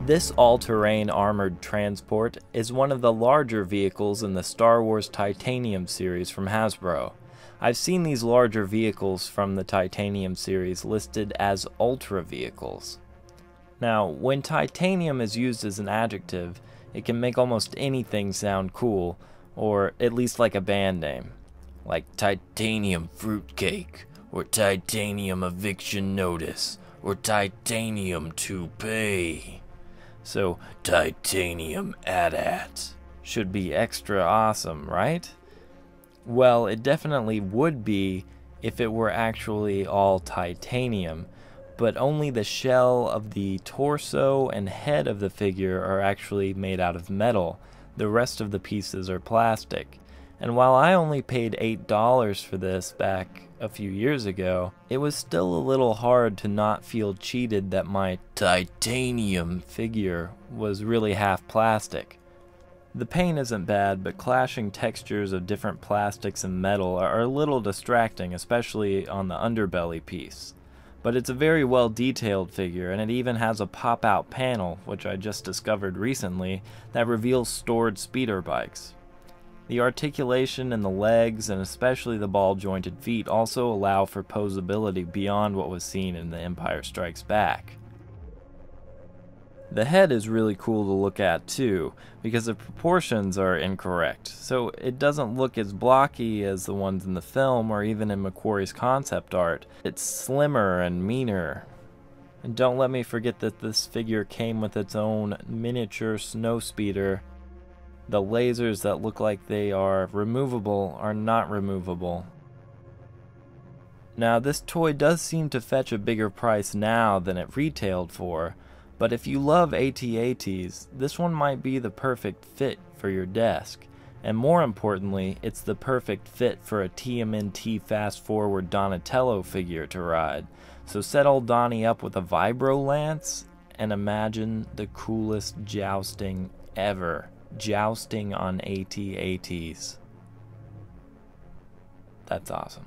This all-terrain armored transport is one of the larger vehicles in the Star Wars Titanium series from Hasbro. I've seen these larger vehicles from the Titanium series listed as Ultra vehicles. Now, when titanium is used as an adjective, it can make almost anything sound cool, or at least like a band name, like Titanium Fruitcake, or Titanium Eviction Notice, or Titanium Toupee. So, Titanium AT-AT should be extra awesome, right? Well, it definitely would be if it were actually all titanium, but only the shell of the torso and head of the figure are actually made out of metal. The rest of the pieces are plastic. And while I only paid $8 for this back a few years ago, it was still a little hard to not feel cheated that my titanium figure was really half plastic. The paint isn't bad, but clashing textures of different plastics and metal are a little distracting, especially on the underbelly piece. But it's a very well detailed figure, and it even has a pop-out panel, which I just discovered recently, that reveals stored speeder bikes. The articulation in the legs, and especially the ball-jointed feet, also allow for posability beyond what was seen in The Empire Strikes Back. The head is really cool to look at too, because the proportions are incorrect, so it doesn't look as blocky as the ones in the film or even in McQuarrie's concept art. It's slimmer and meaner. And don't let me forget that this figure came with its own miniature Snowspeeder. The lasers that look like they are removable are not removable. Now, this toy does seem to fetch a bigger price now than it retailed for, but if you love AT-ATs, this one might be the perfect fit for your desk. And more importantly, it's the perfect fit for a TMNT Fast Forward Donatello figure to ride. So set old Donnie up with a Vibro Lance and imagine the coolest jousting ever. Jousting on AT-ATs. That's awesome.